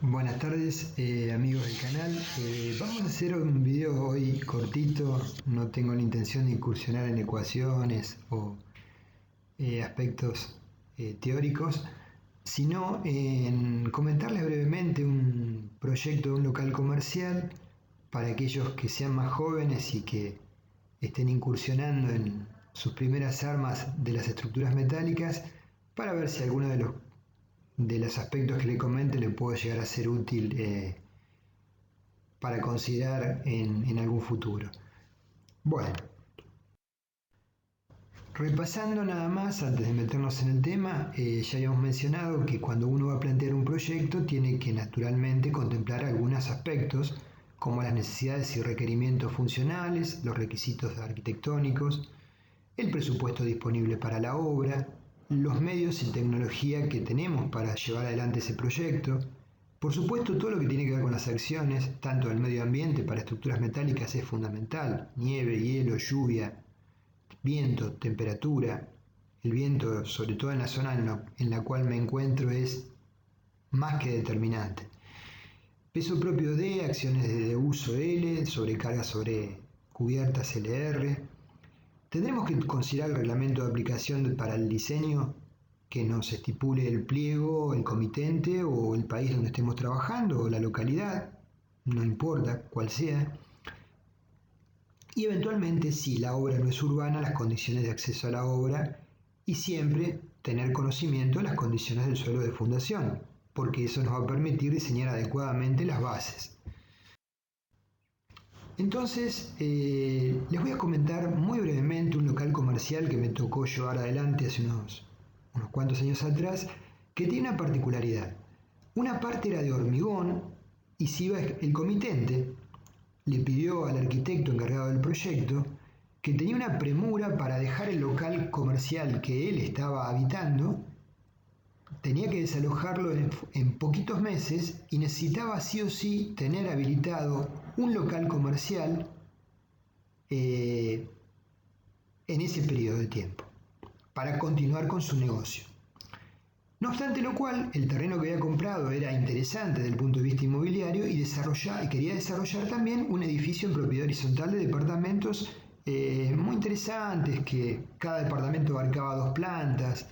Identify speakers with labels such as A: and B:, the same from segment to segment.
A: Buenas tardes, amigos del canal. Vamos a hacer un video hoy cortito. No tengo la intención de incursionar en ecuaciones o aspectos teóricos, sino en comentarles brevemente un proyecto de un local comercial para aquellos que sean más jóvenes y que estén incursionando en sus primeras armas de las estructuras metálicas, para ver si alguno de los aspectos que le comente le puede llegar a ser útil para considerar en algún futuro. Bueno, repasando nada más, antes de meternos en el tema, ya habíamos mencionado que cuando uno va a plantear un proyecto tiene que naturalmente contemplar algunos aspectos como las necesidades y requerimientos funcionales, los requisitos arquitectónicos, el presupuesto disponible para la obra, los medios y tecnología que tenemos para llevar adelante ese proyecto. Por supuesto, todo lo que tiene que ver con las acciones, tanto del medio ambiente para estructuras metálicas es fundamental: nieve, hielo, lluvia, viento, temperatura. El viento, sobre todo en la zona en la cual me encuentro, es más que determinante. Peso propio D, acciones de uso L, sobrecarga sobre cubiertas LR. Tendremos que considerar el reglamento de aplicación para el diseño que nos estipule el pliego, el comitente o el país donde estemos trabajando o la localidad, no importa cuál sea. Y eventualmente, si la obra no es urbana, las condiciones de acceso a la obra, y siempre tener conocimiento de las condiciones del suelo de fundación, porque eso nos va a permitir diseñar adecuadamente las bases. Entonces, les voy a comentar muy brevemente un local comercial que me tocó llevar adelante hace unos cuantos años atrás, que tiene una particularidad. Una parte era de hormigón y si iba el comitente, le pidió al arquitecto encargado del proyecto que tenía una premura para dejar el local comercial que él estaba habitando, tenía que desalojarlo en poquitos meses y necesitaba sí o sí tener habilitado un local comercial en ese periodo de tiempo para continuar con su negocio. No obstante lo cual, el terreno que había comprado era interesante desde el punto de vista inmobiliario y quería desarrollar también un edificio en propiedad horizontal de departamentos muy interesantes, que cada departamento abarcaba 2 plantas.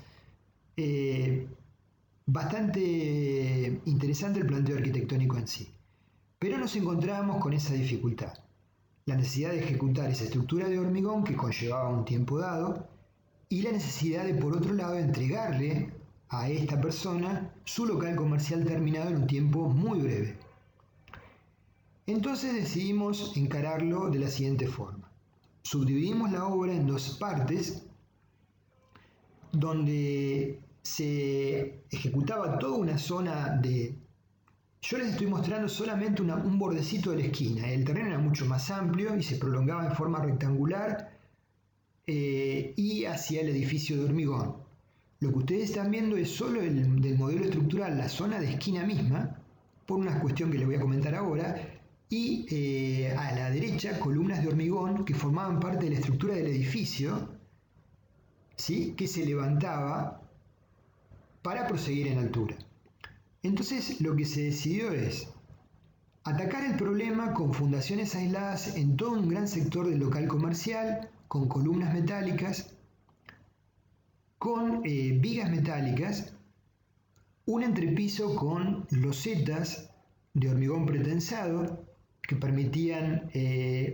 A: Bastante interesante el planteo arquitectónico en sí. Pero nos encontrábamos con esa dificultad: la necesidad de ejecutar esa estructura de hormigón que conllevaba un tiempo dado, y la necesidad de, por otro lado, entregarle a esta persona su local comercial terminado en un tiempo muy breve. Entonces decidimos encararlo de la siguiente forma. Subdividimos la obra en 2 partes, donde se ejecutaba toda una zona de... Yo les estoy mostrando solamente un bordecito de la esquina. El terreno era mucho más amplio y se prolongaba en forma rectangular y hacia el edificio de hormigón. Lo que ustedes están viendo es solo del modelo estructural, la zona de esquina misma, por una cuestión que les voy a comentar ahora, y a la derecha columnas de hormigón que formaban parte de la estructura del edificio, ¿sí?, que se levantaba para proseguir en altura. Entonces lo que se decidió es atacar el problema con fundaciones aisladas en todo un gran sector del local comercial, con columnas metálicas, con vigas metálicas, un entrepiso con losetas de hormigón pretensado que permitían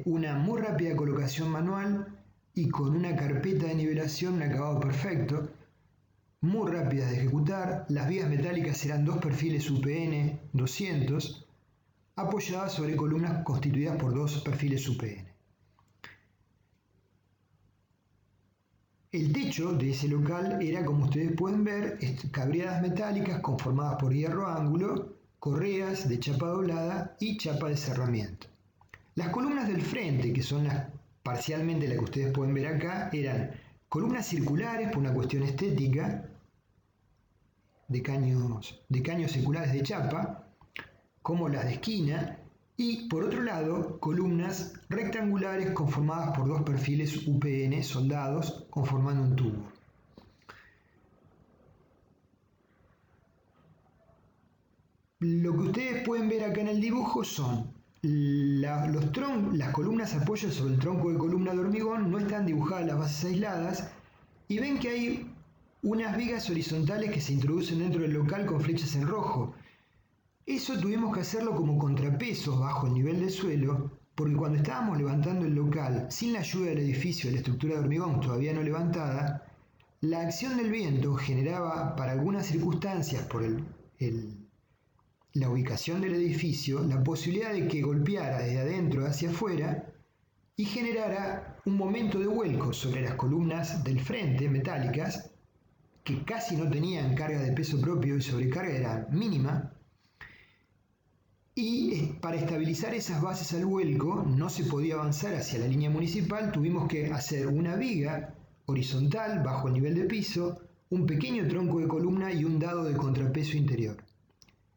A: una muy rápida colocación manual y con una carpeta de nivelación, un acabado perfecto, muy rápidas de ejecutar. Las vigas metálicas eran 2 perfiles UPN 200 apoyadas sobre columnas constituidas por 2 perfiles UPN. El techo de ese local era, como ustedes pueden ver, cabriadas metálicas conformadas por hierro ángulo, correas de chapa doblada y chapa de cerramiento. Las columnas del frente, que son parcialmente las que ustedes pueden ver acá, eran columnas circulares por una cuestión estética, de caños seculares de chapa, como las de esquina, y por otro lado, columnas rectangulares conformadas por 2 perfiles UPN soldados conformando un tubo. Lo que ustedes pueden ver acá en el dibujo son las columnas apoyo sobre el tronco de columna de hormigón, no están dibujadas las bases aisladas, y ven que hay unas vigas horizontales que se introducen dentro del local con flechas en rojo. Eso tuvimos que hacerlo como contrapesos bajo el nivel del suelo, porque cuando estábamos levantando el local, sin la ayuda del edificio de la estructura de hormigón todavía no levantada, la acción del viento generaba, para algunas circunstancias, por la ubicación del edificio, la posibilidad de que golpeara desde adentro hacia afuera y generara un momento de vuelco sobre las columnas del frente metálicas, que casi no tenían carga de peso propio y sobrecarga era mínima. Y para estabilizar esas bases al vuelco no se podía avanzar hacia la línea municipal, tuvimos que hacer una viga horizontal bajo el nivel de piso, un pequeño tronco de columna y un dado de contrapeso interior.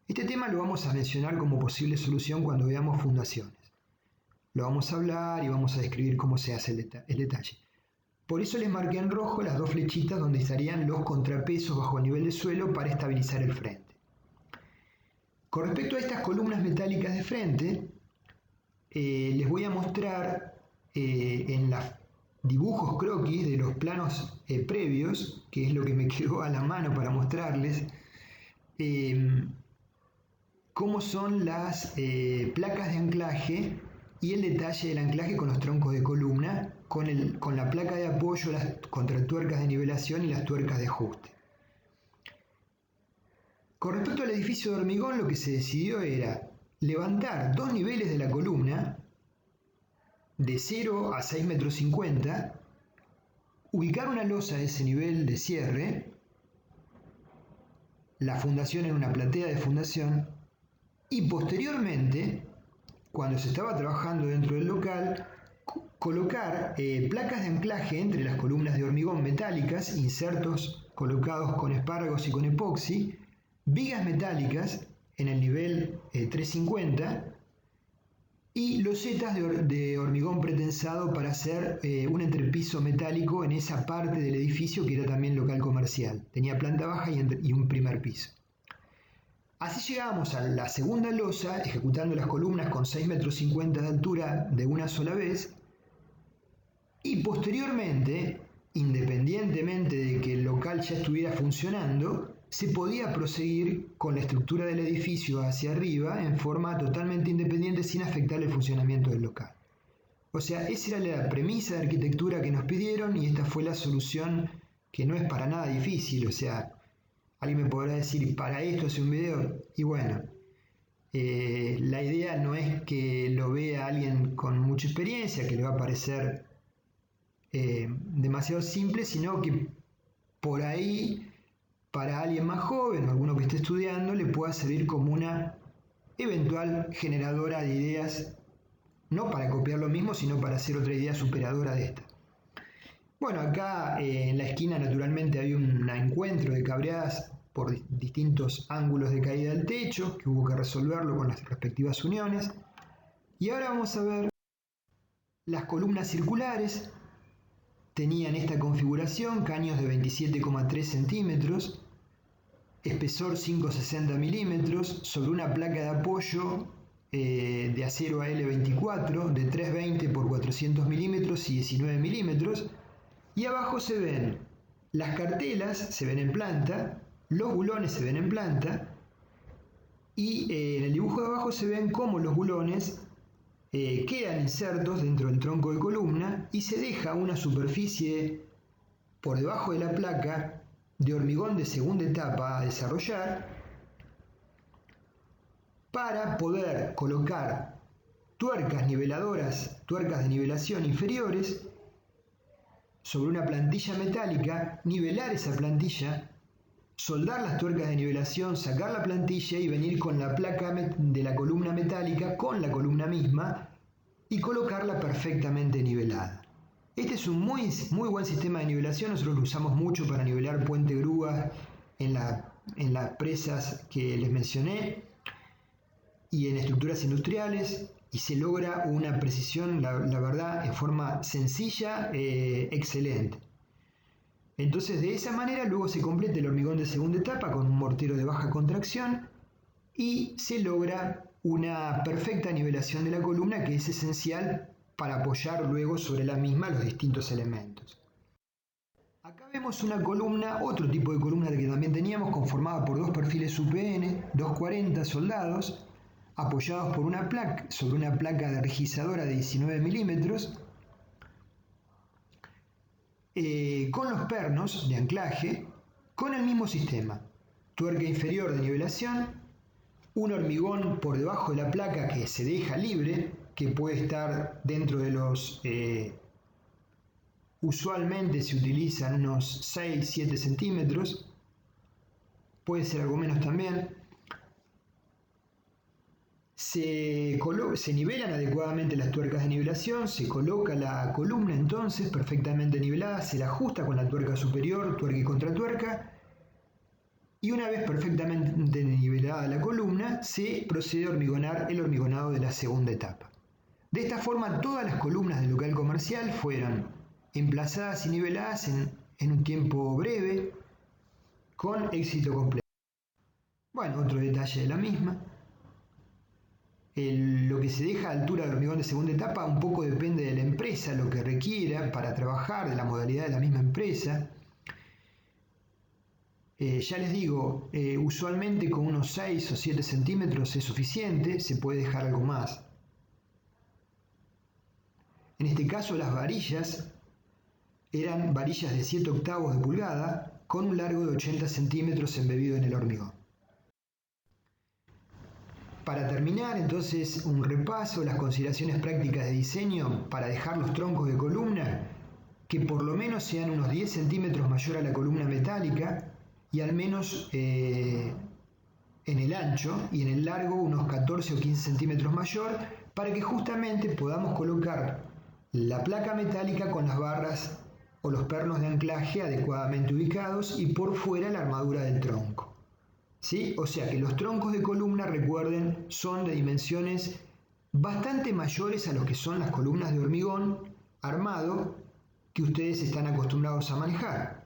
A: Este tema lo vamos a mencionar como posible solución cuando veamos fundaciones. Lo vamos a hablar y vamos a describir cómo se hace el detalle. Por eso les marqué en rojo las dos flechitas donde estarían los contrapesos bajo el nivel del suelo para estabilizar el frente. Con respecto a estas columnas metálicas de frente, les voy a mostrar en los dibujos croquis de los planos previos, que es lo que me quedó a la mano para mostrarles, cómo son las placas de anclaje y el detalle del anclaje con los troncos de columna, con la placa de apoyo, las contratuercas de nivelación y las tuercas de ajuste. Con respecto al edificio de hormigón, lo que se decidió era levantar dos niveles de la columna de 0 a 6,50 m, ubicar una losa a ese nivel de cierre, la fundación en una platea de fundación, y posteriormente, cuando se estaba trabajando dentro del local, colocar placas de anclaje entre las columnas de hormigón metálicas, insertos colocados con espárragos y con epoxi, vigas metálicas en el nivel 350 y losetas de hormigón pretensado para hacer un entrepiso metálico en esa parte del edificio que era también local comercial. Tenía planta baja y un primer piso. Así llegábamos a la segunda losa, ejecutando las columnas con 6,50 m de altura de una sola vez, y posteriormente, independientemente de que el local ya estuviera funcionando, se podía proseguir con la estructura del edificio hacia arriba en forma totalmente independiente sin afectar el funcionamiento del local. O sea, esa era la premisa de arquitectura que nos pidieron y esta fue la solución, que no es para nada difícil. O sea, alguien me podrá decir, ¿para esto hace un video? Y bueno, la idea no es que lo vea alguien con mucha experiencia, que le va a parecer demasiado simple, sino que por ahí, para alguien más joven o alguno que esté estudiando, le pueda servir como una eventual generadora de ideas, no para copiar lo mismo, sino para hacer otra idea superadora de esta. Bueno, acá en la esquina naturalmente había un encuentro de cabreadas por distintos ángulos de caída del techo, que hubo que resolverlo con las respectivas uniones. Y ahora vamos a ver las columnas circulares. Tenían esta configuración, caños de 27,3 centímetros, espesor 5,60 milímetros, sobre una placa de apoyo de acero AL24 de 320 por 400 milímetros y 19 milímetros. Y abajo se ven las cartelas, se ven en planta, los bulones se ven en planta, y en el dibujo de abajo se ven cómo los bulones quedan insertos dentro del tronco de columna y se deja una superficie por debajo de la placa de hormigón de segunda etapa a desarrollar para poder colocar tuercas niveladoras, tuercas de nivelación inferiores sobre una plantilla metálica, nivelar esa plantilla, soldar las tuercas de nivelación, sacar la plantilla y venir con la placa de la columna metálica con la columna misma y colocarla perfectamente nivelada. Este es un muy buen sistema de nivelación, nosotros lo usamos mucho para nivelar puente grúas en las presas que les mencioné y en estructuras industriales, y se logra una precisión, la verdad, en forma sencilla, excelente. Entonces, de esa manera luego se completa el hormigón de segunda etapa con un mortero de baja contracción y se logra una perfecta nivelación de la columna que es esencial para apoyar luego sobre la misma los distintos elementos. Acá vemos una columna, otro tipo de columna que también teníamos, conformada por dos perfiles UPN, 240 soldados, apoyados por una placa, sobre una placa energizadora de 19 milímetros, con los pernos de anclaje, con el mismo sistema: tuerca inferior de nivelación, un hormigón por debajo de la placa que se deja libre, que puede estar dentro de los... usualmente se utilizan unos 6-7 centímetros, puede ser algo menos también. Se nivelan adecuadamente las tuercas de nivelación, se coloca la columna entonces perfectamente nivelada, se la ajusta con la tuerca superior, tuerca y contratuerca, y una vez perfectamente nivelada la columna, se procede a hormigonar el hormigonado de la segunda etapa. De esta forma, todas las columnas del local comercial fueron emplazadas y niveladas en un tiempo breve, con éxito completo. Bueno, otro detalle de la misma. Lo que se deja a altura de hormigón de segunda etapa un poco depende de la empresa, lo que requiera para trabajar, de la modalidad de la misma empresa. Ya les digo, usualmente con unos 6 o 7 centímetros es suficiente, se puede dejar algo más. En este caso las varillas eran varillas de 7 octavos de pulgada con un largo de 80 centímetros embebido en el hormigón. Para terminar, entonces, un repaso de las consideraciones prácticas de diseño para dejar los troncos de columna que por lo menos sean unos 10 centímetros mayor a la columna metálica y al menos en el ancho y en el largo unos 14 o 15 centímetros mayor, para que justamente podamos colocar la placa metálica con las barras o los pernos de anclaje adecuadamente ubicados y por fuera la armadura del tronco. ¿Sí? O sea que los troncos de columna, recuerden, son de dimensiones bastante mayores a los que son las columnas de hormigón armado que ustedes están acostumbrados a manejar.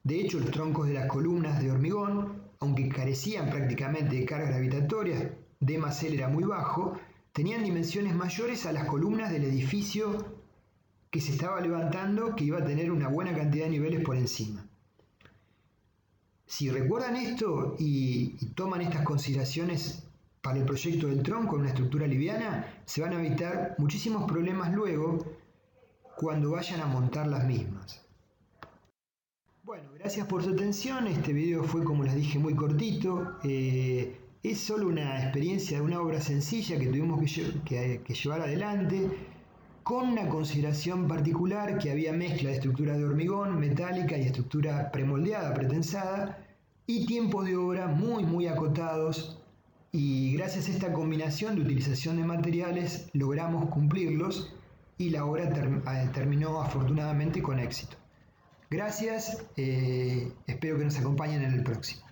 A: De hecho, los troncos de las columnas de hormigón, aunque carecían prácticamente de cargas gravitatorias, D más L era muy bajo, tenían dimensiones mayores a las columnas del edificio que se estaba levantando, que iba a tener una buena cantidad de niveles por encima. Si recuerdan esto y toman estas consideraciones para el proyecto del tronco en una estructura liviana, se van a evitar muchísimos problemas luego cuando vayan a montar las mismas. Bueno, gracias por su atención. Este video fue, como les dije, muy cortito. Es solo una experiencia de una obra sencilla que tuvimos que llevar adelante, con una consideración particular, que había mezcla de estructura de hormigón, metálica y estructura premoldeada, pretensada, y tiempos de obra muy acotados, y gracias a esta combinación de utilización de materiales logramos cumplirlos y la obra terminó afortunadamente con éxito. Gracias, espero que nos acompañen en el próximo.